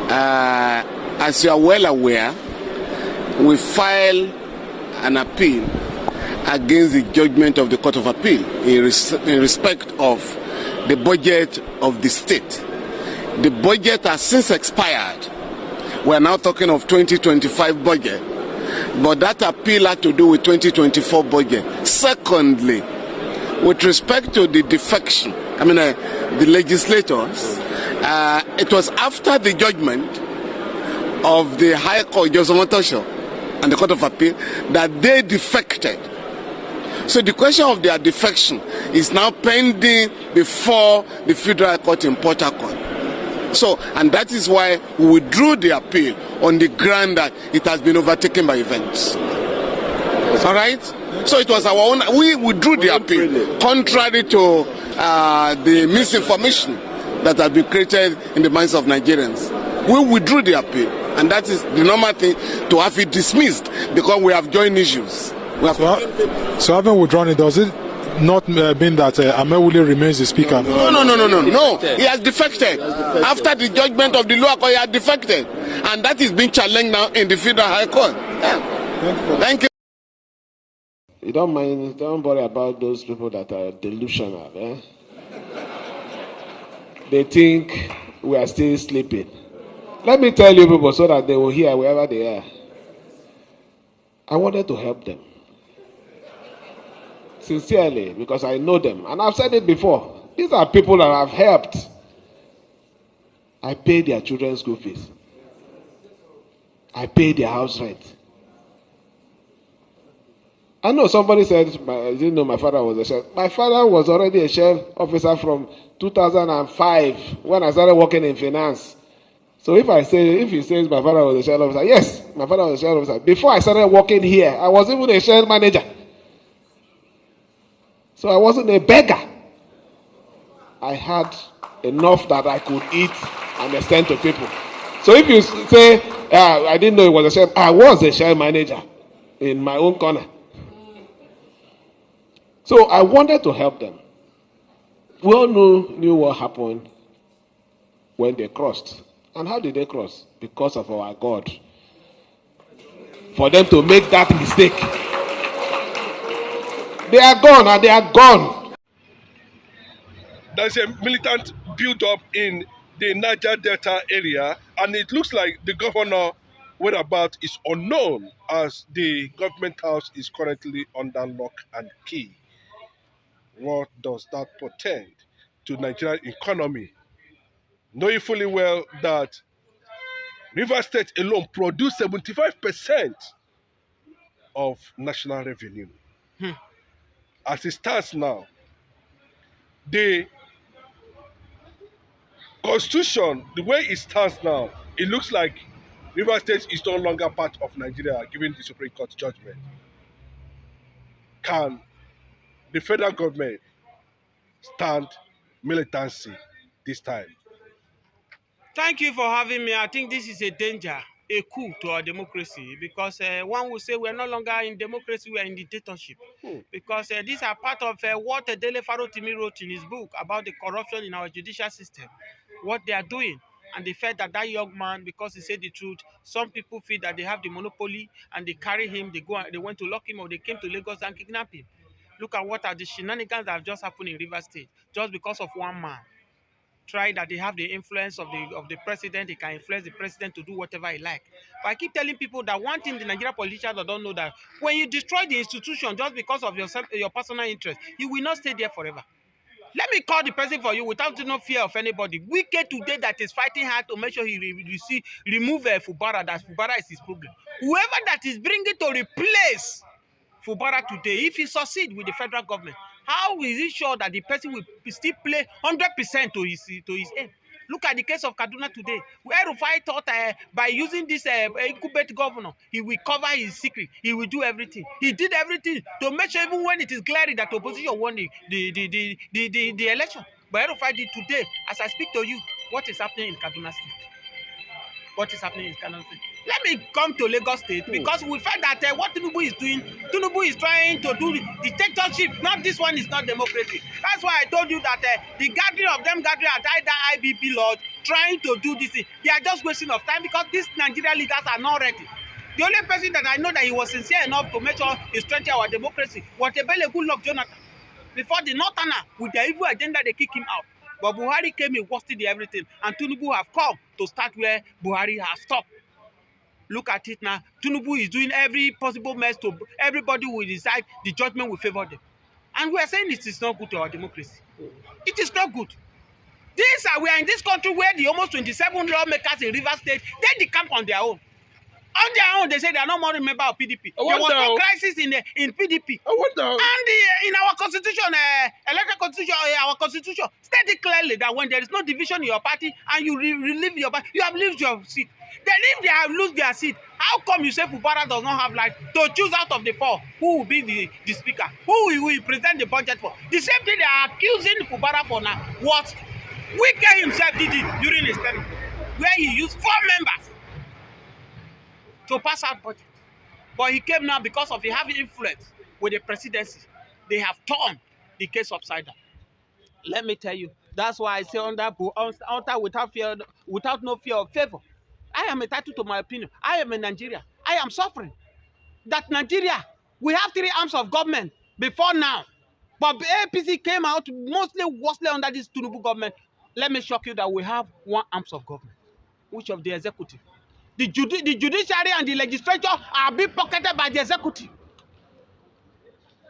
As you are well aware, we filed an appeal against the judgment of the Court of Appeal in respect of the budget of the state. The budget has since expired. We are now talking of 2025 budget, but that appeal had to do with 2024 budget. Secondly, with respect to the defection, the legislators, it was after the judgment of the High Court, and the Court of Appeal, that they defected. So the question of their defection is now pending before the Federal Court in Port Harcourt. So, and that is why we withdrew the appeal on the ground that it has been overtaken by events. All right? So it was our own, we withdrew the appeal, contrary to the misinformation that has been created in the minds of Nigerians. We withdrew the appeal, and that is the normal thing, to have it dismissed, because we have joint issues. So having withdrawn it, does it not mean that Amewule remains the speaker? No. He has defected. After the judgment of the lower court, he has defected. And that is being challenged now in the Federal High Court. Yeah. Thank you. You don't worry about those people that are delusional. Eh? They think we are still sleeping. Let me tell you people so that they will hear wherever they are. I wanted to help them. Sincerely, because I know them. And I've said it before. These are people that I've helped. I pay their children's school fees. I pay their house rent. I know somebody said, I didn't know my father was a sheriff. My father was already a sheriff officer from 2005 when I started working in finance. So if he says my father was a sheriff officer, yes, my father was a sheriff officer. Before I started working here, I was even a sheriff manager. So I wasn't a beggar. I had enough that I could eat and extend to people. So if you say, I didn't know it was a sheriff, I was a sheriff manager in my own corner. So I wanted to help them. We all knew what happened when they crossed. And how did they cross? Because of our God. For them to make that mistake. They are gone, and they are gone. There's a militant build-up in the Niger Delta area, and it looks like the governor whereabouts is unknown, as the government house is currently under lock and key. What does that portend to Nigerian economy? Knowing fully well that Rivers State alone produced 75% of national revenue. As it stands now, the constitution, the way it stands now, it looks like Rivers State is no longer part of Nigeria, given the Supreme Court judgment. Can the federal government stand militancy this time? Thank you for having me. I think this is a danger, a coup to our democracy, because one will say we're no longer in democracy, we're in dictatorship. Because these are part of what Dele Farotimi wrote in his book about the corruption in our judicial system, what they are doing. And the fact that that young man, because he said the truth, some people feel that they have the monopoly and they carry him, they went to lock him, or they came to Lagos and kidnap him. Look at what are the shenanigans that have just happened in Rivers State, just because of one man. Try that they have the influence of the president, he can influence the president to do whatever he like. But I keep telling people that one thing the Nigerian politicians don't know, that when you destroy the institution just because of your personal interest, you will not stay there forever. Let me call the person for you without no fear of anybody. Wicked today that is fighting hard to make sure he remove fubara, that fubara is his problem. Whoever that is bringing to replace fubara today, if he succeed with the federal government, how is he sure that the person will still play 100% to his aim? Look at the case of Kaduna today, where Rufai thought by using this incubate governor, he will cover his secret, he will do everything. He did everything to make sure, even when it is glaring that opposition won the election. But Rufai did today, as I speak to you, what is happening in Kaduna State? what is happening in Kano State. Let me come to Lagos State because we felt that what Tinubu is doing, Tinubu is trying to do dictatorship. Not this one is not democracy. That's why I told you that the gathering of them gathering at either IBP Lord trying to do this thing, they are just wasting of time because these Nigerian leaders are not ready. The only person that I know that he was sincere enough to make sure he strengthened our democracy was Ebele Goodluck Jonathan. Before the Northerner, with their evil agenda, they kick him out. But Buhari came in, wasted everything, and Tinubu have come to start where Buhari has stopped. Look at it now. Tinubu is doing every possible mess to everybody will decide the judgment will favor them. And we are saying it is not good to our democracy. It is not good. We are in this country where the almost 27 lawmakers in Rivers State, they decamp on their own. On their own, they say they are not more a member of PDP. There was no crisis in PDP. And in our constitution, electoral constitution, our constitution stated clearly that when there is no division in your party and you leave your party, you have left your seat. Then if they have lost their seat, how come you say Fubara does not have right to choose out of the four who will be the speaker, who will present the budget for? The same thing they are accusing Fubara for now was Wike himself did it during his term, where he used 4 members to pass out budget. But he came now because of the heavy influence with the presidency. They have turned the case upside down. Let me tell you, that's why I say under without no fear of favor. I am entitled to my opinion. I am in Nigeria. I am suffering. That Nigeria, we have 3 arms of government before now. But APC came out mostly under this Tinubu government. Let me shock you that we have 1 arms of government, which of the executive. The judiciary and the legislature are being pocketed by the executive.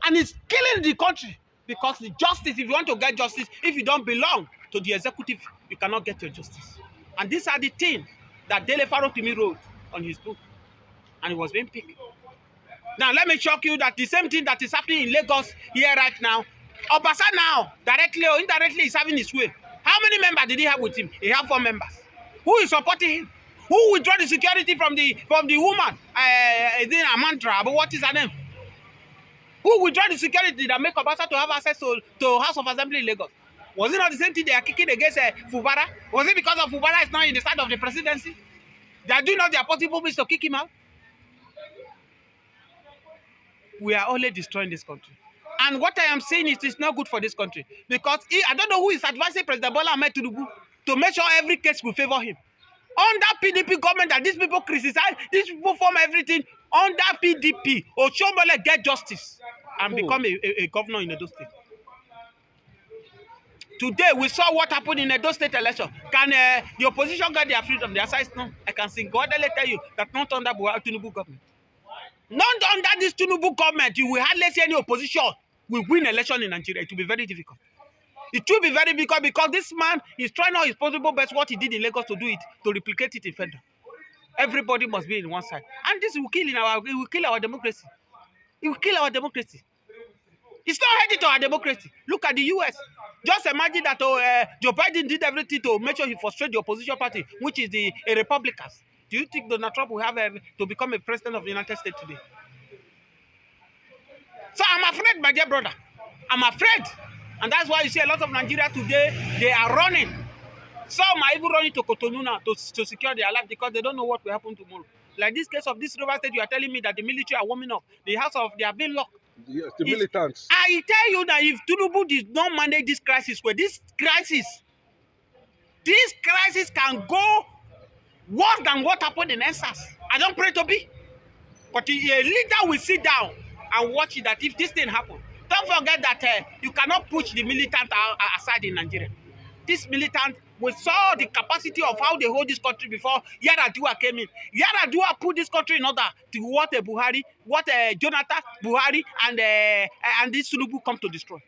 And it's killing the country. Because the justice, if you want to get justice, if you don't belong to the executive, you cannot get your justice. And these are the things that Dele Farotimi wrote on his book. And it was being picked. Now, let me shock you that the same thing that is happening in Lagos here right now, Obasa now, directly or indirectly, is having his way. How many members did he have with him? He had 4 members. Who is supporting him? Who withdraw the security from the woman? Is it Amandra? But what is her name? Who withdraw the security that make Obasa to have access to House of Assembly in Lagos? Was it not the same thing they are kicking against Fubara? Was it because of Fubara is not in the side of the presidency? They are doing all their possible means to kick him out? We are only destroying this country. And what I am saying is it's not good for this country. Because I don't know who is advising President Bola Ahmed Tinubu to make sure every case will favor him. Under PDP government that these people criticize, these people form everything. Under PDP, Oshomole get justice and become a governor in Edo State. Today, we saw what happened in Edo State election. Can the opposition get their freedom? Their size? No. I can single-handedly tell you that not under Tinubu government. Not under this Tinubu government, you will hardly see any opposition will win election in Nigeria. It will be very difficult. It will be very difficult because this man is trying all his possible best what he did in Lagos to do it, to replicate it in Federal. Everybody must be in one side. And this will kill our democracy. It will kill our democracy. It's not headed to our democracy. Look at the US. Just imagine that Joe Biden did everything to make sure he frustrate the opposition party, which is the Republicans. Do you think Donald Trump will have to become a president of the United States today? So I'm afraid, my dear brother. I'm afraid. And that's why you see a lot of Nigeria today, they are running. Some are even running to Cotonou now to secure their life because they don't know what will happen tomorrow. Like this case of this River State, you are telling me that the military are warming up. The house of they have been locked. Yes, the militants. I tell you that if Tinubu did not manage this crisis, this crisis can go worse than what happened in ESAS. I don't pray to be. But a leader will sit down and watch it that if this thing happens. Don't forget that you cannot push the militant aside in Nigeria. This militant, we saw the capacity of how they hold this country before Yar'Adua came in. Yar'Adua put this country in order to what Jonathan, Buhari, and this Tinubu come to destroy.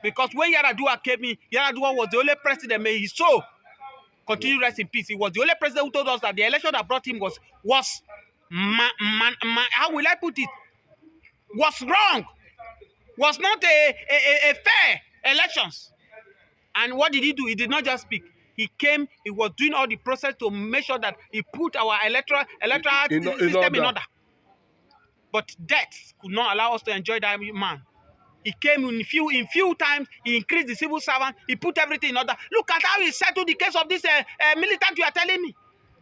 Because when Yar'Adua came in, Yar'Adua was the only president, may his soul continue rest in peace. He was the only president who told us that the election that brought him was how will I put it? Was wrong. Was not a fair elections. And what did he do? He did not just speak. He came, he was doing all the process to make sure that he put our electoral system in order. But death could not allow us to enjoy that man. He came in few times, he increased the civil servant, he put everything in order. Look at how he settled the case of this militant you are telling me.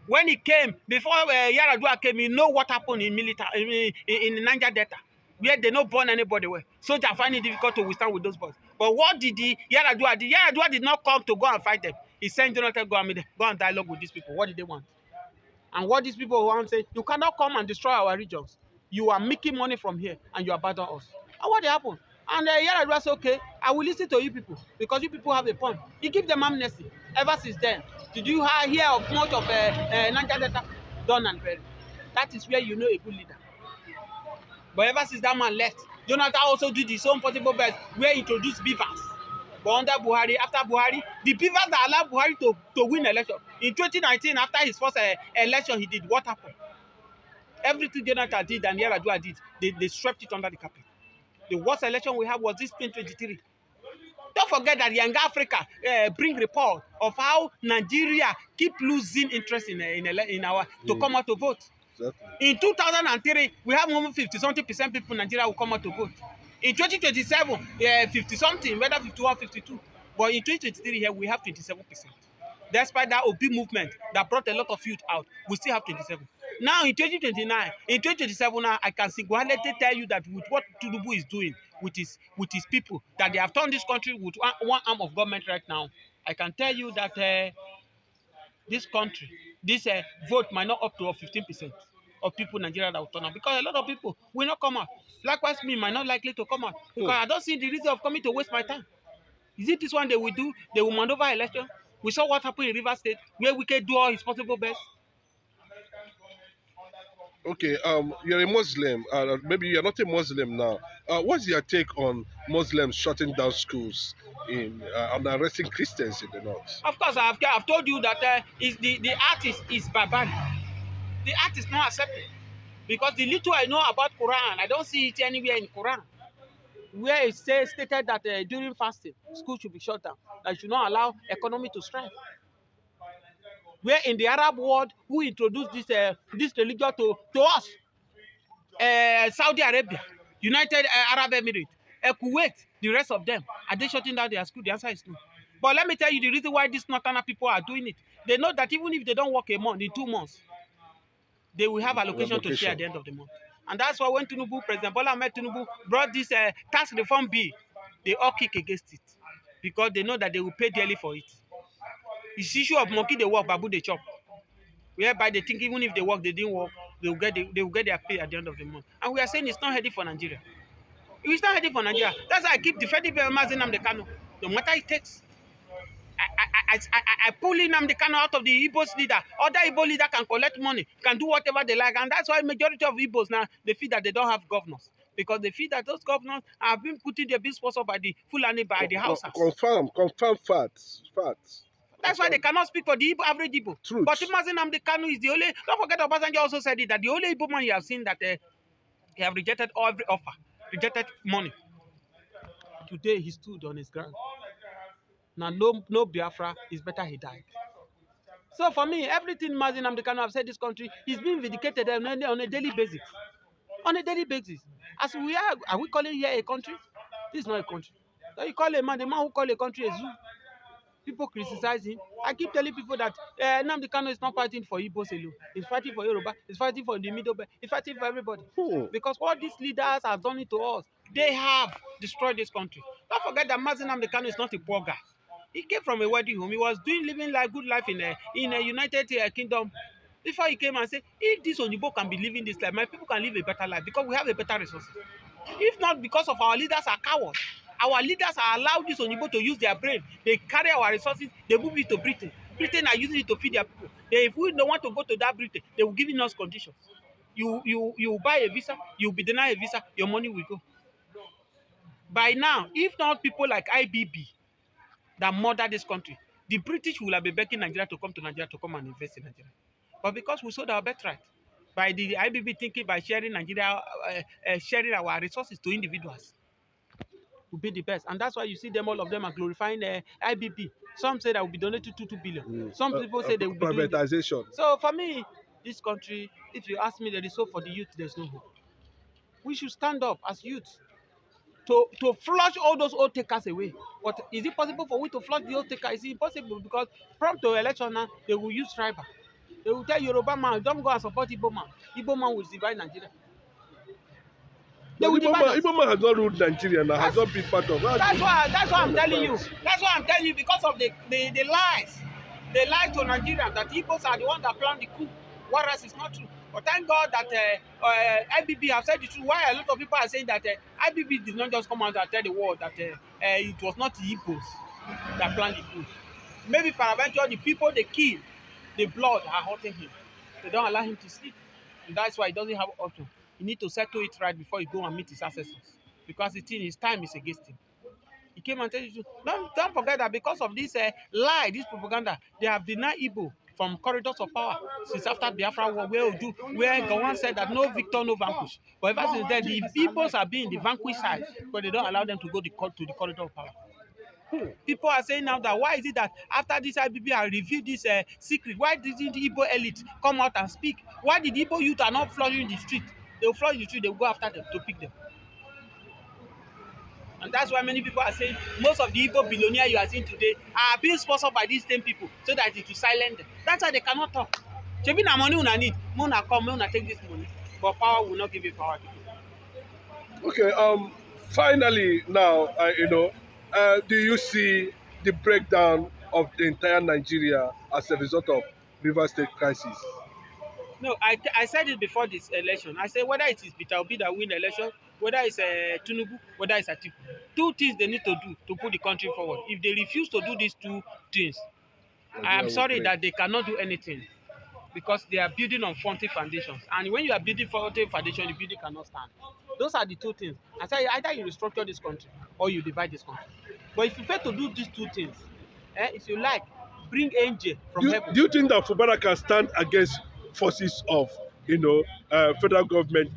When he came, before Yaradua came, you know what happened in in Niger Delta, where they not burn anybody away. Soldiers find it difficult to withstand with those boys. But what did Yaradua do? Yaradua did not come to go and fight them. He sent Jonathan go and dialogue with these people. What did they want? And what these people want to say, you cannot come and destroy our regions. You are making money from here and you abandon us. And what happened? And Yaradua said, okay, I will listen to you people because you people have a point. He gave them amnesty. Ever since then, did you hear of much of Niger Delta? Done and buried. That is where you know a good leader. But ever since that man left, Jonathan also did his own possible best where he introduced beavers. But under Buhari, after Buhari, the beavers that allowed Buhari to win election. In 2019, after his first election, he did what happened? Everything Jonathan did and Yaradua did, they swept it under the carpet. The worst election we had was this 2023. Don't forget that Young Africa bring report of how Nigeria keep losing interest in our to come out to vote. Exactly. In 2003, we have more 50-something% people in Nigeria will come out to vote. In 2027, 50-something, whether 51, 52. But in 2023 here, we have 27%. Despite that OP movement that brought a lot of youth out, we still have 27. Now in 2029, in 2027 now, I can single-handedly tell you that with what Tinubu is doing with his people, that they have turned this country with one arm of government right now, I can tell you that this country, this vote might not up to 15% of people in Nigeria that will turn out, because a lot of people will not come out. Likewise, me might not likely to come out because I don't see the reason of coming to waste my time. Is it this one they will do? They will maneuver election. We saw what happened in River State, where we can do all his possible best. Okay, you're a Muslim. Maybe you're not a Muslim now. What's your take on Muslims shutting down schools and arresting Christians in the north? Of course, I've told you that the art is barbaric. The art is not accepted. Because the little I know about Quran, I don't see it anywhere in Quran, where it stated that during fasting, school should be shut down. That should not allow economy to strive. Where in the Arab world, who introduced this religion to us? Saudi Arabia, United Arab Emirates, Kuwait, the rest of them. Are they shutting down their school? The answer is no. But let me tell you the reason why these northern people are doing it. They know that even if they don't work a month, in 2 months, they will have allocation to share at the end of the month. And that's why when President Bola Ahmed Tinubu brought this tax reform bill, they all kick against it. Because they know that they will pay dearly for it. It's issue of monkey they work, babu they chop. Whereby they think even if they work, they didn't work, they will get their pay at the end of the month. And we are saying it's not heading for Nigeria. It's not heading for Nigeria. That's why I keep defending nnamdikanu. No matter it takes. I pull nnamdikanu out of the Igbos leader. Other Igbo leader can collect money, can do whatever they like. And that's why majority of Igbos now, they feel that they don't have governors. Because they feel that those governors have been put in their being sponsored by the Fulani, by the houses. Confirm facts. That's why they cannot speak for the average Igbo. Truth. But nnamdikanu is the only, don't forget Obasanjo also said it, that the only Igbo man you have seen that he have rejected every offer, rejected money. Today he stood on his ground. Now no Biafra, is better he died. So for me, everything nnamdikanu have said this country is being vindicated on a daily basis. On a daily basis. As we are we calling here a country? This is not a country. So you call a man, the man who call a country a zoo. People criticize him. I keep telling people that nnamdikanu is not fighting for Igbos alone. He's fighting for Yoruba. He's fighting for the Middle Belt. He's fighting for everybody. Because what these leaders have done it to us, they have destroyed this country. Don't forget that nnamdikanu is not a poor guy. He came from a wealthy home. He was living like good life in a United Kingdom. Before he came and said, if this Onibo can be living this life, my people can live a better life because we have a better resources. If not because of our leaders are cowards. Our leaders are allowed this Onibo to use their brain. They carry our resources, they move it to Britain. Britain are using it to feed their people. If we don't want to go to that Britain, they will give us conditions. You buy a visa, you'll be denied a visa, your money will go. By now, if not people like IBB that murder this country, the British will have been begging Nigeria to come to Nigeria to come and invest in Nigeria. But because we sold our birthright, by the IBB thinking by sharing Nigeria, sharing our resources to individuals, will be the best. And that's why you see them, all of them are glorifying IBB. Some say that will be donated to 2 billion. Some people say they will be privatization. So for me, this country, if you ask me, there is hope for the youth, there's no hope. We should stand up as youth to flush all those old takers away. But is it possible for we to flush the old takers? It's impossible because from to election now, they will use tribal. They will tell Yoruba man, don't go and support Igbo man. Igbo man will divide Nigeria. They will divide us. Igbo man has not ruled Nigeria now, has not been part of that. That's why I'm telling you. That's why I'm telling you, because of the lies. They lied to Nigerians that Igbos are the one that planned the coup, whereas it's not true. But thank God that IBB have said the truth. Why a lot of people are saying that IBB did not just come out and tell the world that it was not the Igbos that planned the coup. Maybe peradventure the people they kill, the blood are hurting him. They don't allow him to sleep. And that's why he doesn't have option. He needs to settle it right before he go and meet his ancestors. Because his time is against him. He came and told you, don't forget that because of this lie, this propaganda, they have denied Igbo from corridors of power since after Biafra war, where Gowon said that no victor, no vanquish. But ever since then, the Igbos are being the vanquished side, but they don't allow them to go to the corridor of power. People are saying now that why is it that after this IBB have revealed this secret, why didn't the Igbo elite come out and speak? Why did Igbo youth are not flooding the street? They will flood the street, they will go after them to pick them. And that's why many people are saying most of the Igbo billionaires you are seeing today are being sponsored by these same people so that it will silence them. That's why they cannot talk. Maybe na money una need, una come, una take this money, but power will not give you power. Okay. Finally, now do you see the breakdown of the entire Nigeria as a result of River State crisis? No, I said it before this election. I said whether it is Peter Obi that win the election, whether it's Tinubu, whether it's Atiku, two things they need to do to put the country forward. If they refuse to do these two things, I am sorry that they cannot do anything because they are building on faulty foundations. And when you are building faulty foundations, the building cannot stand. Those are the two things. I say either you restructure this country or you divide this country. But if you fail to do these two things, if you like, bring angel from heaven. Do you think that Fubara can stand against forces of federal government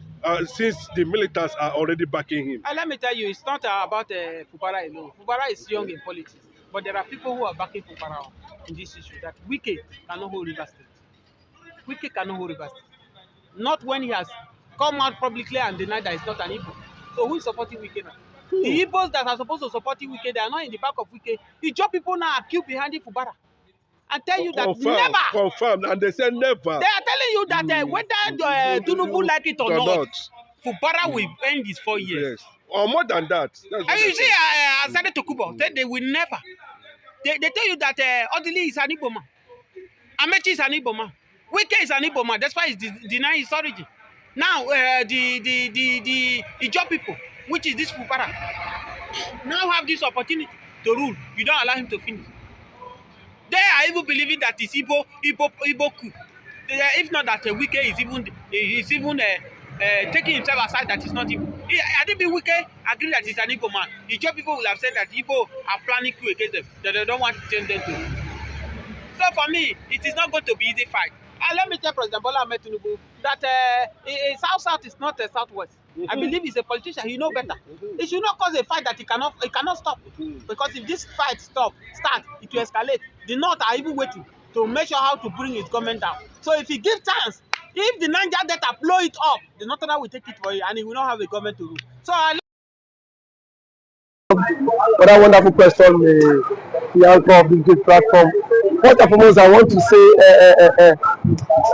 since the militants are already backing him? Let me tell you, it's not about Fubara alone. Fubara is young in politics, but there are people who are backing Fubara in this issue. That Wike cannot hold River State. Wike cannot hold River State. Not when he has come out publicly and denied that it's not an Igbo. So who is supporting Wike now? The Igbos that are supposed to support Wike, they are not in the back of Wike. Ijaw people now are queued behind the Fubara. And tell you that never. Confirmed, and they say never. They are telling you that whether Tinubu like it or not, Fubara will end his 4 years. Yes. Or more than that. And you see, I said it to Kubo, they will never. They tell you that Odili is an Igbo man. Amechi is an Igbo man. Wike is an Igbo man. That's why he's denying his origin. Now, the Ijaw people, which is this Fubara, now have this opportunity to rule. You don't allow him to finish. They are even believing that it's Igbo coup. If not that Wike is even taking himself aside that it's not Igbo. I think Wike agree that it's an Igbo man. The Ijaw people will have said that Igbo are planning coup against them, that they don't want to change them to. So for me, it is not going to be easy fight. And let me tell President Bola Ahmed Tinubu that South is not a Southwest. I believe he's a politician. He knows better. He should not cause a fight that he cannot stop. Because if this fight start, it will escalate. The North are even waiting to measure how to bring his government down. So if he gives chance, if the Niger Delta blow it up, the Northern will take it for you, and he will not have a government to rule. So for that wonderful question, the anchor of this great platform. First and foremost, I want to say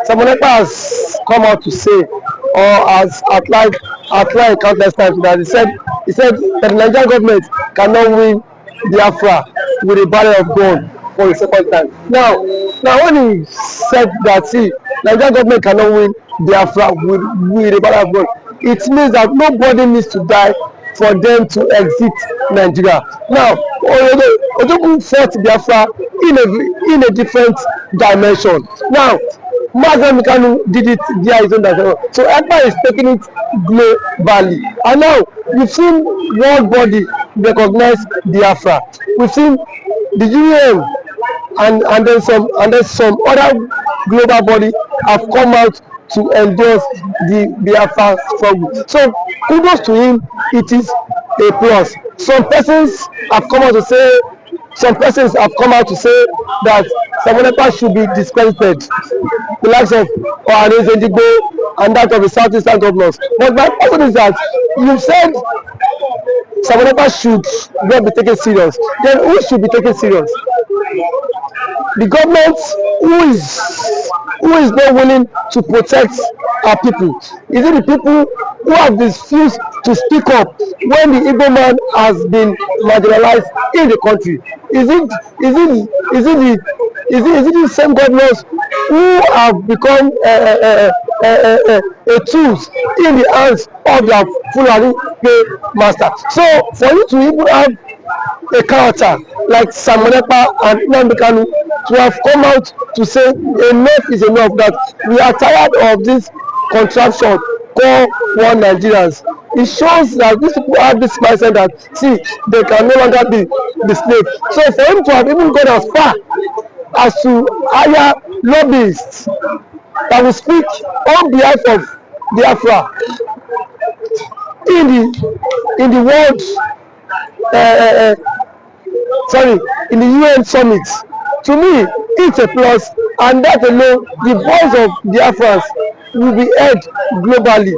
someone has come out to say, or has outlined countless times that he said that the Nigerian government cannot win Biafra with a barrel of gun for the second time. Now when he said that, see, Nigerian government cannot win Biafra with a barrel of gun, it means that nobody needs to die for them to exit Nigeria. Now, Ojogun fought Biafra in a different dimension. Now, nnamdikanu did it via his own dimension. So ECPA is taking it globally. And now, we've seen world body recognize Biafra. We've seen the UN and then some other global body have come out to endorse the Biafra struggle. So kudos to him, it is a plus. Some persons have come out to say that Samonekpa should be discredited, the likes of Ohanes Ndigbo and that of the Southeastern governors. But my question is that you said Samonekpa should not be taken serious. Then who should be taken serious? The government who is who is not willing to protect our people? Is it the people who have refused to speak up when the Igbo man has been marginalized in the country? Is it the same governors who have become a tools in the hands of their Fulani master? So for you to even have a character like Samonepa and nnamdikanu to have come out to say enough is enough, that we are tired of this contraption called one Nigerians. It shows that these people have this mindset that see they can no longer be the slave. So for him to have even gone as far as to hire lobbyists that will speak on behalf of Biafra in the world in the UN summit, to me it's a plus, and that alone the voice of Biafrans will be heard globally,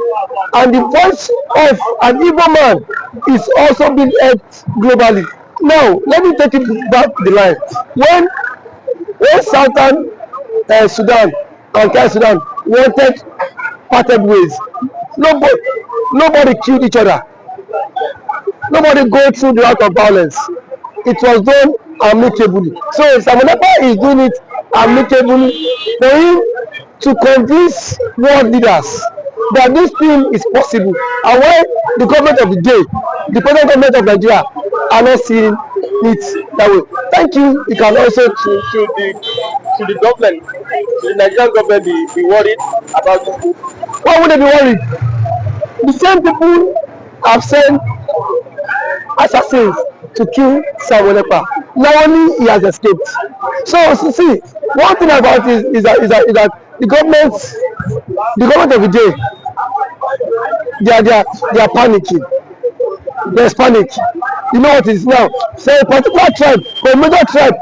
and the voice of an Igbo man is also being heard globally. Now let me take it back the line. When Southern Sudan and South Sudan wanted parted ways, nobody killed each other. Nobody go through the route of violence. It was done amicably. So Samonepa is doing it amicably for him to convince world leaders that this thing is possible. And why the government of the day, the present government of Nigeria, are not seeing it that way. Thank you. You can also to the government, to the Nigerian government, be worried about this. Why would they be worried? The same people have sent assassins to kill Samonepa. Now only he has escaped. So see, one thing about it is that the government of the day, they are panicking. There's panic. You know what it is now? Say a particular tribe, or a major tribe